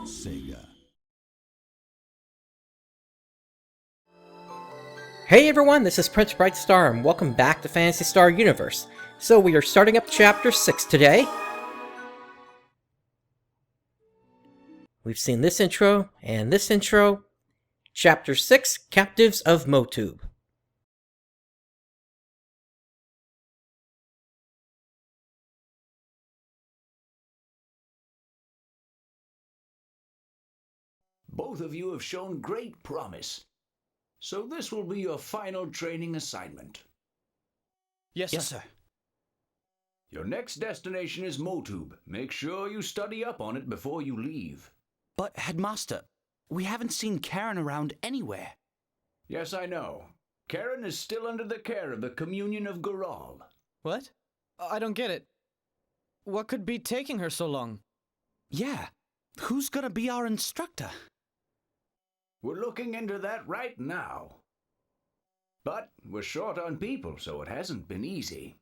SEGA. Hey everyone, this is Prince Brightstar, and welcome back to Phantasy Star Universe. So we are starting up Chapter 6 today. We've seen this intro, and this intro. Chapter 6, Captives of Moatoob. Both of you have shown great promise. So this will be your final training assignment. Yes, sir. Your next destination is Moatoob. Make sure you study up on it before you leave. But, Headmaster, we haven't seen Karen around anywhere. Yes, I know. Karen is still under the care of the Communion of Goral. What? I don't get it. What could be taking her so long? Yeah. Who's gonna be our instructor? We're looking into that right now. But we're short on people, so it hasn't been easy.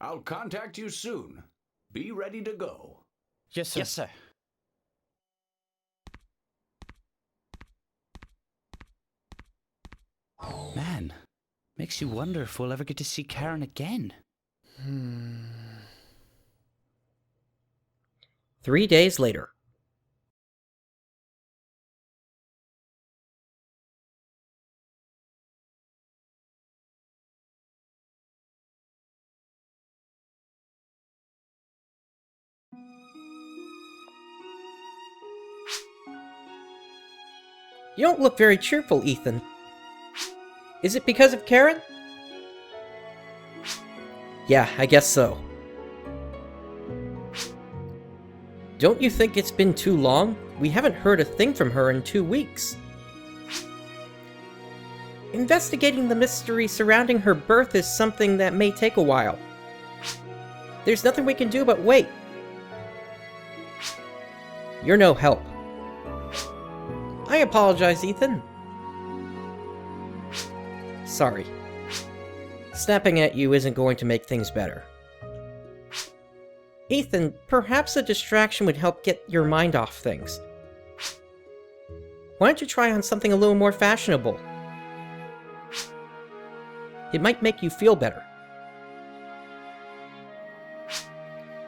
I'll contact you soon. Be ready to go. Yes, sir. Yes, sir. Man, makes you wonder if we'll ever get to see Karen again. 3 days later. You don't look very cheerful, Ethan. Is it because of Karen? Yeah, I guess so. Don't you think it's been too long? We haven't heard a thing from her in 2 weeks. Investigating the mystery surrounding her birth is something that may take a while. There's nothing we can do but wait. You're no help. I apologize, Ethan. Sorry. Snapping at you isn't going to make things better. Ethan, perhaps a distraction would help get your mind off things. Why don't you try on something a little more fashionable? It might make you feel better.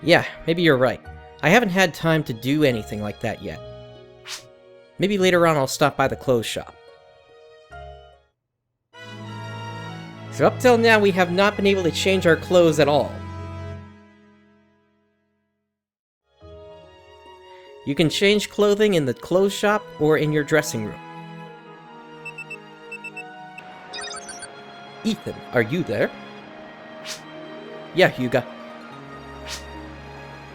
Yeah, maybe you're right. I haven't had time to do anything like that yet. Maybe later on I'll stop by the clothes shop. So up till now we have not been able to change our clothes at all. You can change clothing in the clothes shop or in your dressing room. Ethan, are you there? Yeah, Hyuga.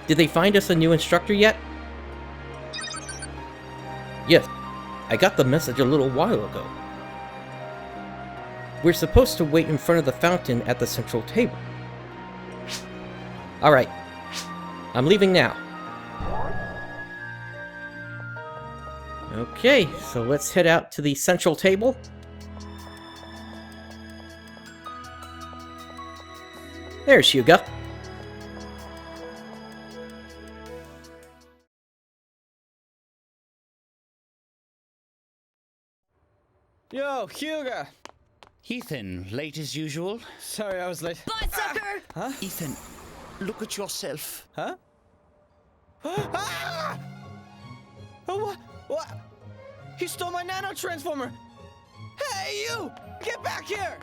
Did they find us a new instructor yet? Yes, I got the message a little while ago. We're supposed to wait in front of the fountain at the central table. Alright, I'm leaving now. Okay, so let's head out to the central table. There's Hyuga. Yo, Hyuga! Ethan, late as usual. Sorry I was late. Bloodsucker! Huh? Ethan, look at yourself. Huh? Ah! Oh, what? What? He stole my nano transformer! Hey, you! Get back here!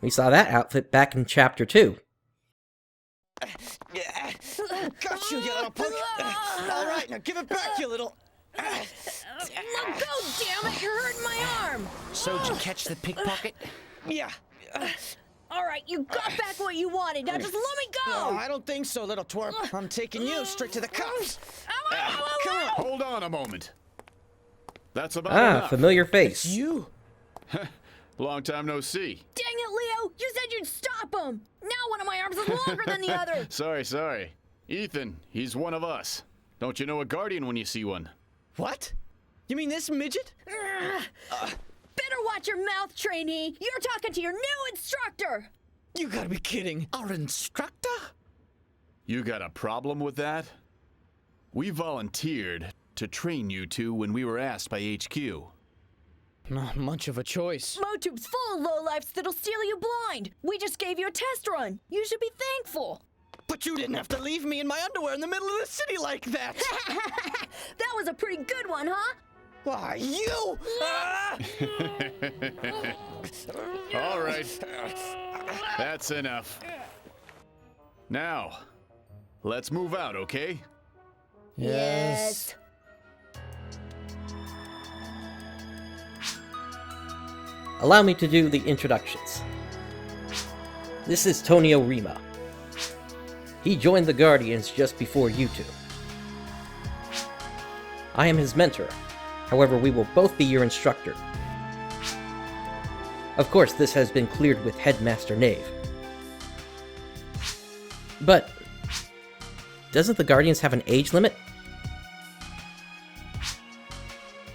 We saw that outfit back in Chapter 2. Got you, you little punk! All right, now give it back, you little... Let go, damn it! You're hurting my arm! So, did you catch the pickpocket? Yeah. Alright, you got back what you wanted, now just let me Oh, go! I don't think so, little twerp. I'm taking you straight to the cops. Ow, ow, ow, Come ow. on. Hold on a moment. That's about Ah, enough. familiar face. You. Long time no see. Dang it, Leo! You said you'd stop him! Now one of my arms is longer than the other! Sorry. Ethan, he's one of us. Don't you know a guardian when you see one? What? You mean this midget? Better watch your mouth, trainee! You're talking to your new instructor! You gotta be kidding. Our instructor? You got a problem with that? We volunteered to train you two when we were asked by HQ. Not much of a choice. Moatoob's full of lowlifes that'll steal you blind. We just gave you a test run. You should be thankful. But you didn't have to leave me in my underwear in the middle of the city like that! That was a pretty good one, huh? Why, you! All right. That's enough. Now, let's move out, okay? Yes. Allow me to do the introductions. This is Tonio Rima. He joined the Guardians just before you two. I am his mentor, however we will both be your instructor. Of course, this has been cleared with Headmaster Knave. But, doesn't the Guardians have an age limit?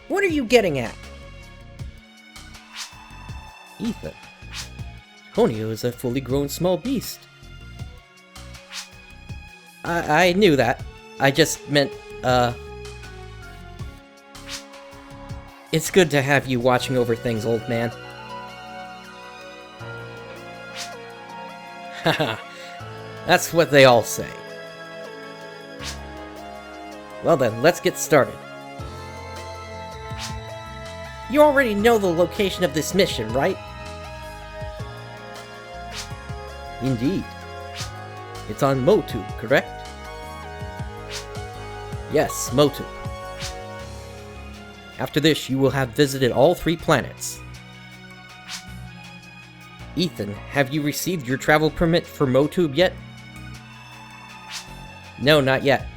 What are you getting at? Ethan. Tonio is a fully grown small beast. I knew that. I just meant, it's good to have you watching over things, old man. Haha, that's what they all say. Well then, let's get started. You already know the location of this mission, right? Indeed. It's on Moatoob, correct? Yes, Moatoob. After this, you will have visited all 3 planets. Ethan, have you received your travel permit for Moatoob yet? No, not yet.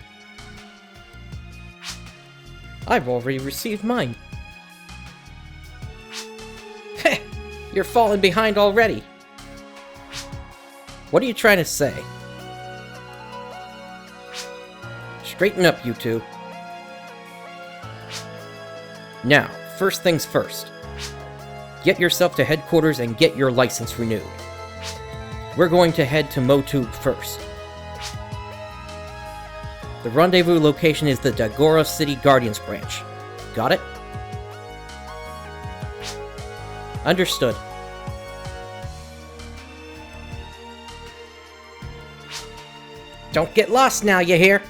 I've already received mine. Heh! You're falling behind already. What are you trying to say? Straighten up, you two. Now, first things first. Get yourself to headquarters and get your license renewed. We're going to head to Moatoob first. The rendezvous location is the Dagora City Guardians branch. Got it? Understood. Don't get lost now, you hear?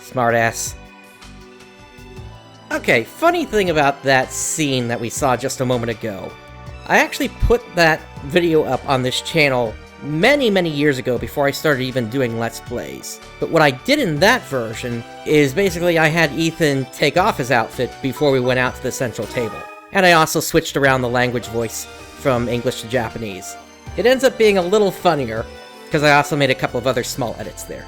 Smartass. Okay, funny thing about that scene that we saw just a moment ago. I actually put that video up on this channel many years ago before I started even doing Let's Plays. But what I did in that version is basically I had Ethan take off his outfit before we went out to the central table. And I also switched around the language voice from English to Japanese. It ends up being a little funnier, because I also made a couple of other small edits there.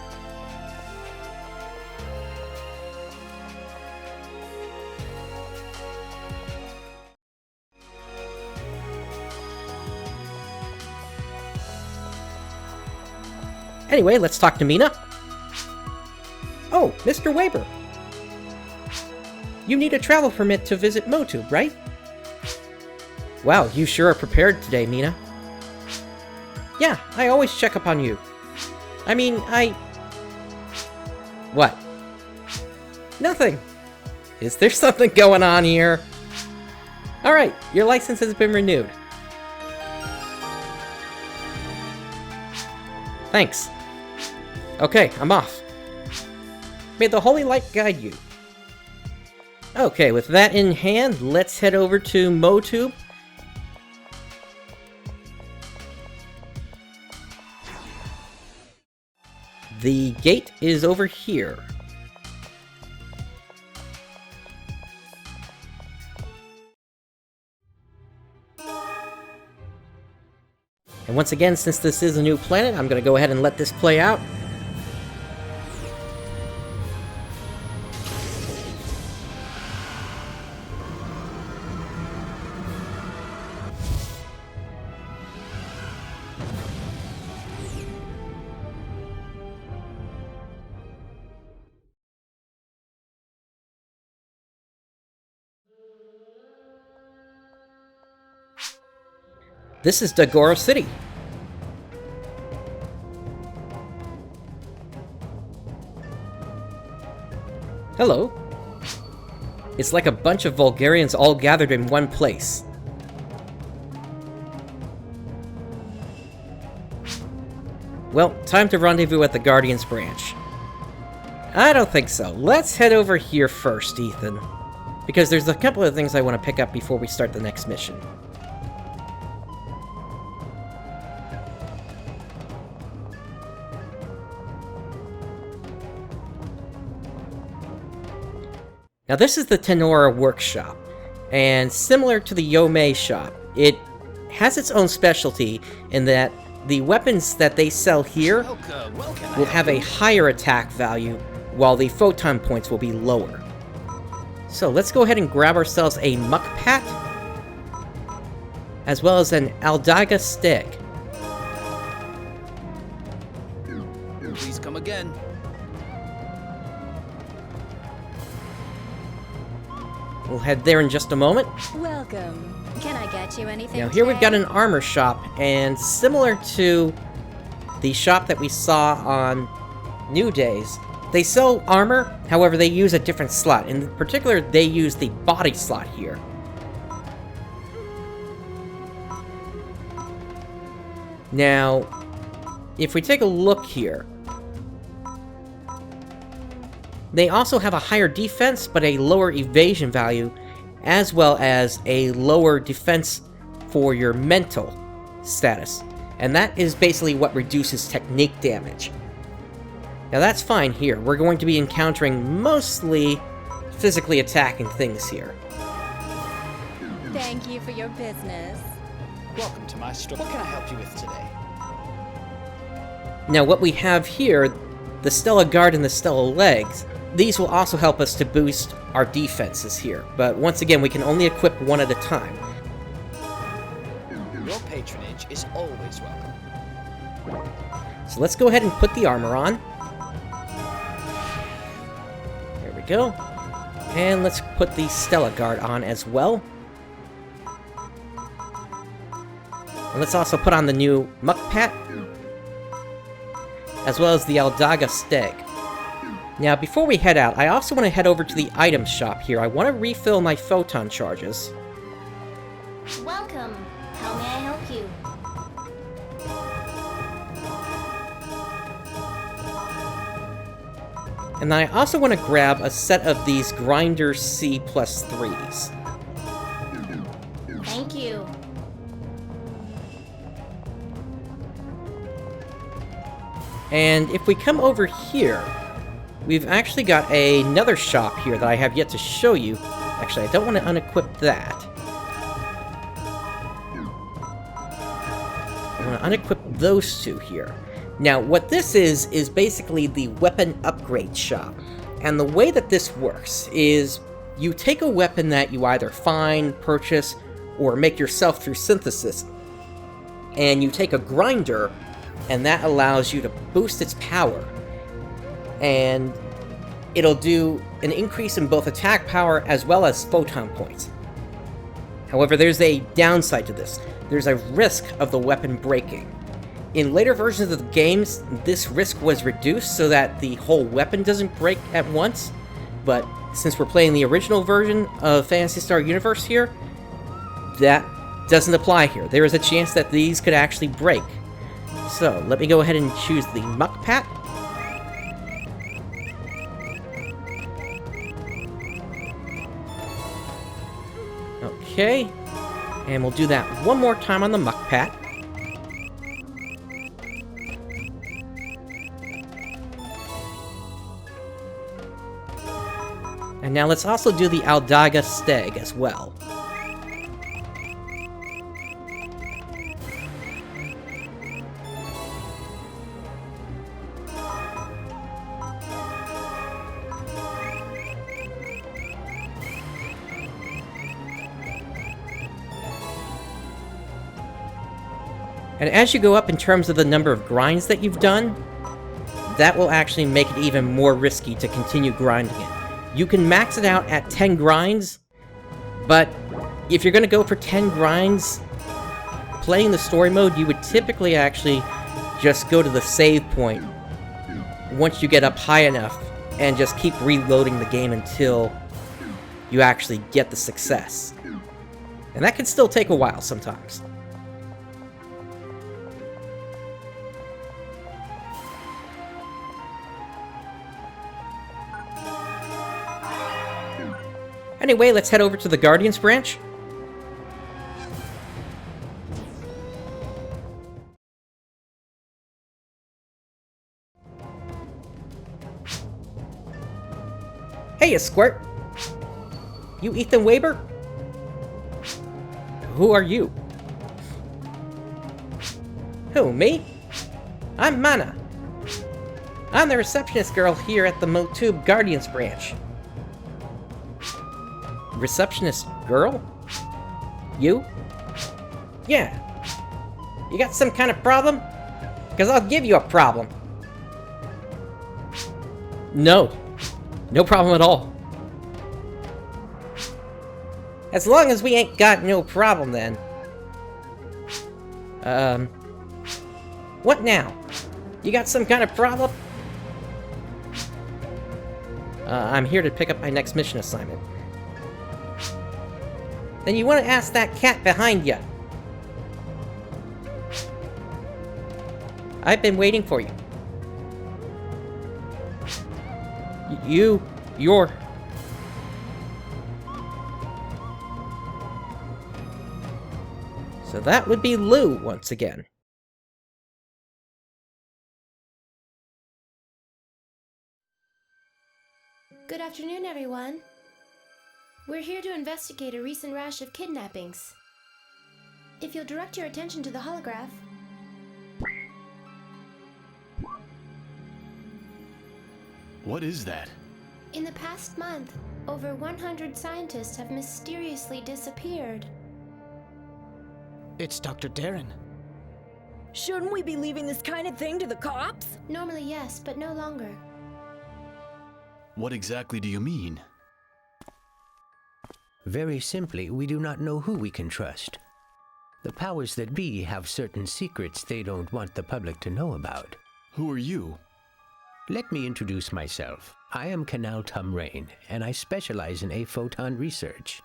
Anyway, let's talk to Mina. Oh, Mr. Weber. You need a travel permit to visit Moatoob, right? Wow, you sure are prepared today, Mina. Yeah, I always check up on you. I mean, What? Nothing. Is there something going on here? Alright, your license has been renewed. Thanks. Okay, I'm off. May the holy light guide you. Okay, with that in hand, let's head over to Moatoob. The gate is over here. And once again, since this is a new planet, I'm going to go ahead and let this play out. This is Dagora City. Hello. It's like a bunch of Vulgarians all gathered in one place. Well, time to rendezvous at the Guardian's branch. I don't think so. Let's head over here first, Ethan. Because there's a couple of things I want to pick up before we start the next mission. Now this is the Tenora Workshop, and similar to the Yomei shop, it has its own specialty in that the weapons that they sell here will have a higher attack value, while the photon points will be lower. So let's go ahead and grab ourselves a Muckpat, as well as an Aldaga Steg. Please come again. We'll head there in just a moment. Welcome. Can I get you anything? Now here we've got today? an armor shop, and similar to the shop that we saw on New Days, they sell armor, however they use a different slot. In particular, they use the body slot here. Now, if we take a look here, they also have a higher defense, but a lower evasion value, as well as a lower defense for your mental status. And that is basically what reduces technique damage. Now that's fine here. We're going to be encountering mostly physically attacking things here. Thank you for your business. Welcome to my store. What can I help you with today? Now what we have here, the Stella Guard and the Stella Legs, these will also help us to boost our defenses here, but once again, we can only equip one at a time. Your patronage is always welcome. So let's go ahead and put the armor on. There we go. And let's put the Stella Guard on as well. And let's also put on the new Muckpat, as well as the Aldaga Steg. Now, before we head out, I also want to head over to the item shop here. I want to refill my photon charges. Welcome. How may I help you? And I also want to grab a set of these Grinder C plus 3s. Thank you. And if we come over here, we've actually got another shop here that I have yet to show you. Actually, I don't want to unequip that. I want to unequip those two here. Now, what this is basically the weapon upgrade shop. And the way that this works is you take a weapon that you either find, purchase, or make yourself through synthesis, and you take a grinder, and that allows you to boost its power. And it'll do an increase in both attack power as well as photon points. However, there's a downside to this. There's a risk of the weapon breaking. In later versions of the games, this risk was reduced so that the whole weapon doesn't break at once, but since we're playing the original version of Phantasy Star Universe here, that doesn't apply here. There is a chance that these could actually break. So, let me go ahead and choose the Muckpat. Okay, and we'll do that one more time on the Muckpat. And now let's also do the Aldaga Steg as well. And as you go up in terms of the number of grinds that you've done, that will actually make it even more risky to continue grinding it. You can max it out at 10 grinds, but if you're going to go for 10 grinds, playing the story mode, you would typically actually just go to the save point once you get up high enough and just keep reloading the game until you actually get the success. And that can still take a while sometimes. Anyway, let's head over to the Guardians branch. Hey, Squirt! You Ethan Weber? Who are you? Who, me? I'm Mana. I'm the receptionist girl here at the Moatoob Guardians branch. Receptionist girl? You? Yeah. You got some kind of problem? Because I'll give you a problem. No. No problem at all. As long as we ain't got no problem, then. What now? You got some kind of problem? I'm here to pick up my next mission assignment. Then you want to ask that cat behind you. I've been waiting for you. You're... So that would be Lou once again. Good afternoon, everyone. We're here to investigate a recent rash of kidnappings. If you'll direct your attention to the holograph. What is that? In the past month, over 100 scientists have mysteriously disappeared. It's Dr. Darren. Shouldn't we be leaving this kind of thing to the cops? Normally, yes, but no longer. What exactly do you mean? Very simply, we do not know who we can trust. The powers that be have certain secrets they don't want the public to know about. Who are you? Let me introduce myself. I am Canal Tumrain, and I specialize in aphoton research.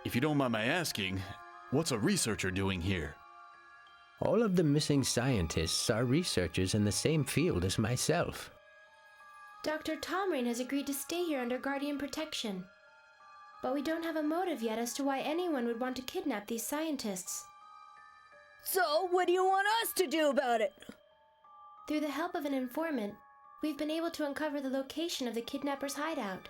If you don't mind my asking, what's a researcher doing here? All of the missing scientists are researchers in the same field as myself. Dr. Tomrain has agreed to stay here under Guardian protection. But we don't have a motive yet as to why anyone would want to kidnap these scientists. So, what do you want us to do about it? Through the help of an informant, we've been able to uncover the location of the kidnappers' hideout.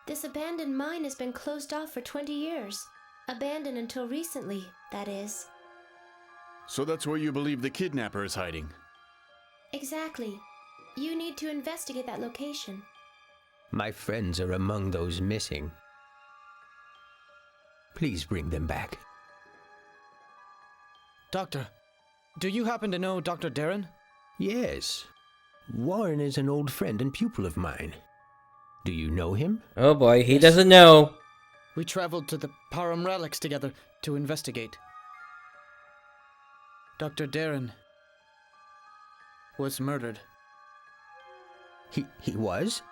This abandoned mine has been closed off for 20 years. Abandoned until recently, that is. So that's where you believe the kidnapper is hiding? Exactly. You need to investigate that location. My friends are among those missing. Please bring them back. Doctor, do you happen to know Dr. Darren? Yes. Warren is an old friend and pupil of mine. Do you know him? Oh boy, he doesn't know. We traveled to the Param relics together to investigate. Dr. Darren was murdered. He was?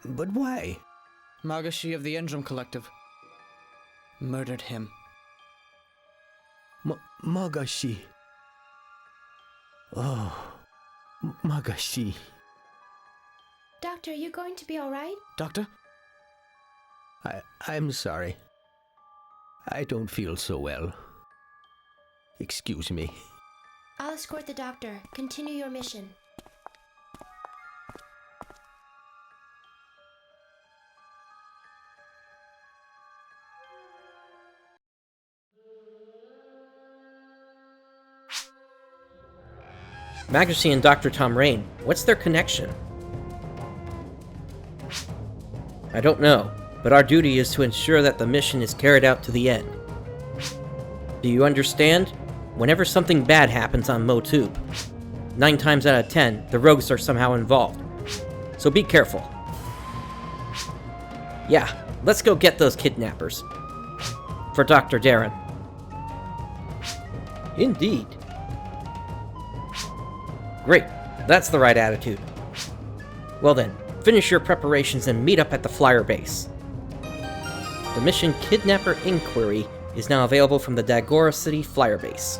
But why? Magashi of the Endrum Collective murdered him. Magashi. Oh, Magashi. Doctor, you going to be all right? Doctor? I'm sorry. I don't feel so well. Excuse me. I'll escort the doctor. Continue your mission. Magashi and Dr. Tomrain, what's their connection? I don't know, but our duty is to ensure that the mission is carried out to the end. Do you understand? Whenever something bad happens on Moatoob, 9 times out of 10, the rogues are somehow involved. So be careful. Yeah, let's go get those kidnappers. For Dr. Darren. Indeed. Great, that's the right attitude. Well then, finish your preparations and meet up at the flyer base. The mission Kidnapper Inquiry is now available from the Dagora City flyer base.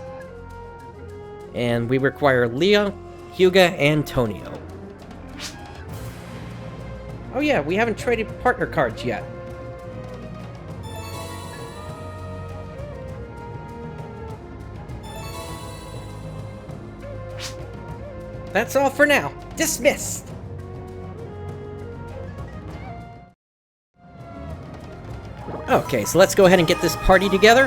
And we require Leo, Hyuga, and Tonio. Oh yeah, we haven't traded partner cards yet. That's all for now. Dismissed! Okay, so let's go ahead and get this party together.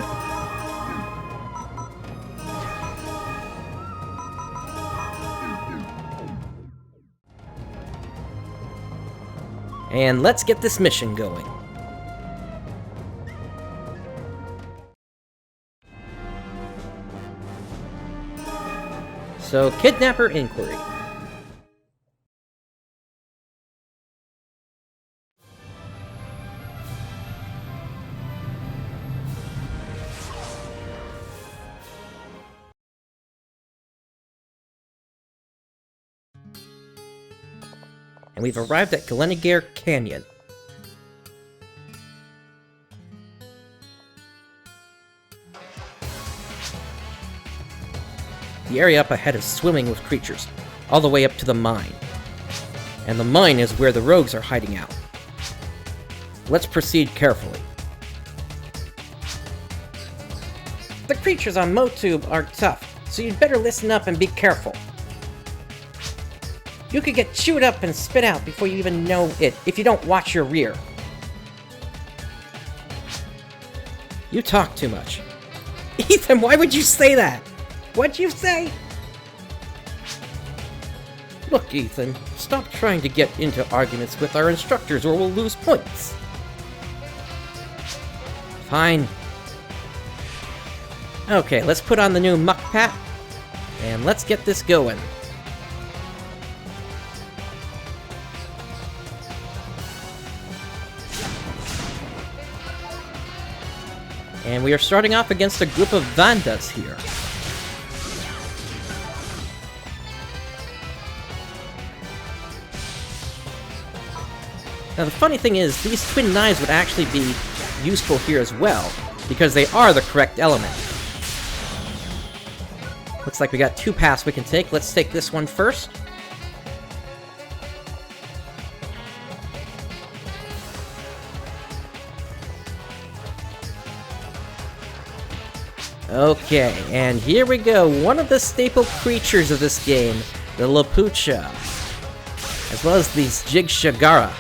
And let's get this mission going. So, Kidnapper Inquiry. And we've arrived at Glenagar Canyon. The area up ahead is swimming with creatures, all the way up to the mine. And the mine is where the rogues are hiding out. Let's proceed carefully. The creatures on Moatoob are tough, so you'd better listen up and be careful. You could get chewed up and spit out before you even know it if you don't watch your rear. You talk too much. Ethan, why would you say that? What'd you say? Look, Ethan, stop trying to get into arguments with our instructors or we'll lose points. Fine. Okay, let's put on the new muck pat, and let's get this going. And we are starting off against a group of Vandas here. Now the funny thing is, these twin knives would actually be useful here as well, because they are the correct element. Looks like we got two paths we can take. Let's take this one first. Okay, and here we go. One of the staple creatures of this game, the Lapucha, as well as these Jigshagara.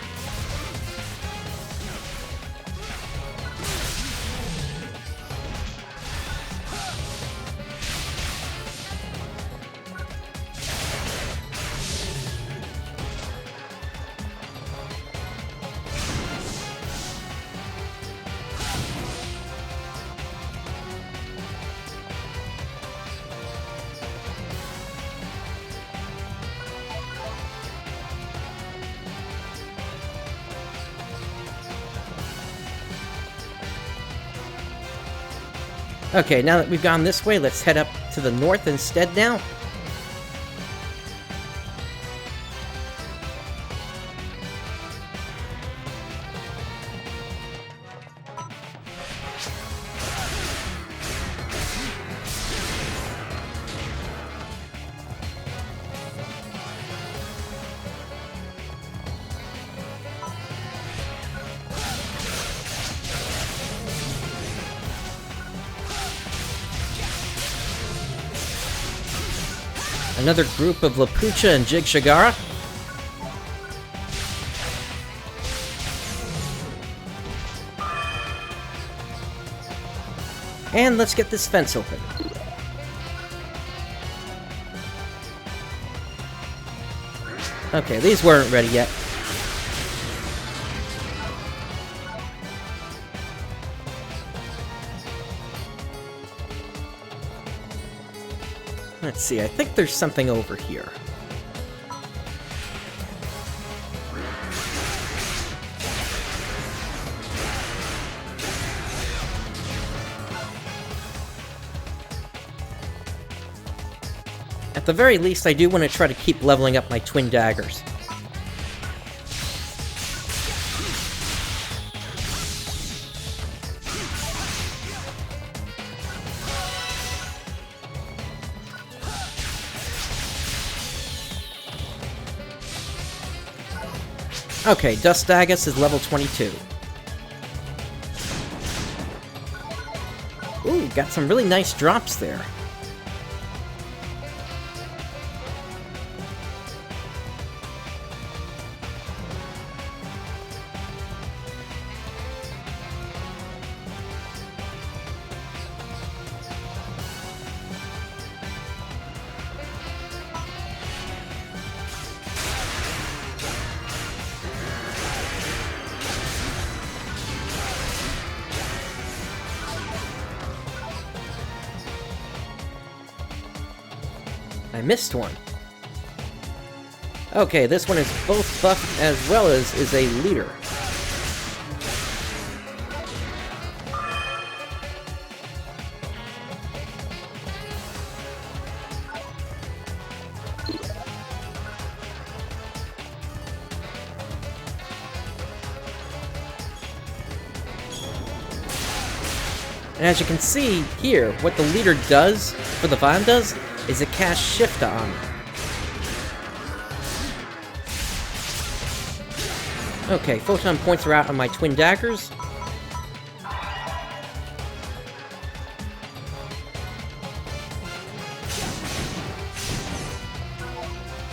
Okay, now that we've gone this way, let's head up to the north instead now. Another group of Lapucha and Jigshagara. And let's get this fence open. Okay, these weren't ready yet. Let's see, I think there's something over here. At the very least, I do want to try to keep leveling up my twin daggers. Okay, Dust Dagus is level 22. Ooh, got some really nice drops there. I missed one. Okay, this one is both buff as well as is a leader. And as you can see here, what the leader does for the Vandas is it casts Shift on them. Okay, photon points are out on my twin daggers.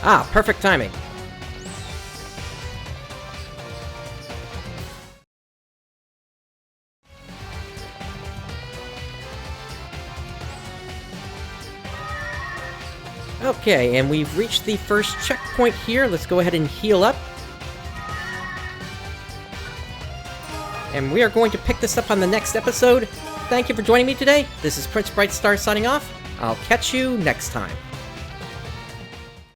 Ah, perfect timing. Okay, and we've reached the first checkpoint here. Let's go ahead and heal up. And we are going to pick this up on the next episode. Thank you for joining me today. This is Prince Brightstar signing off. I'll catch you next time.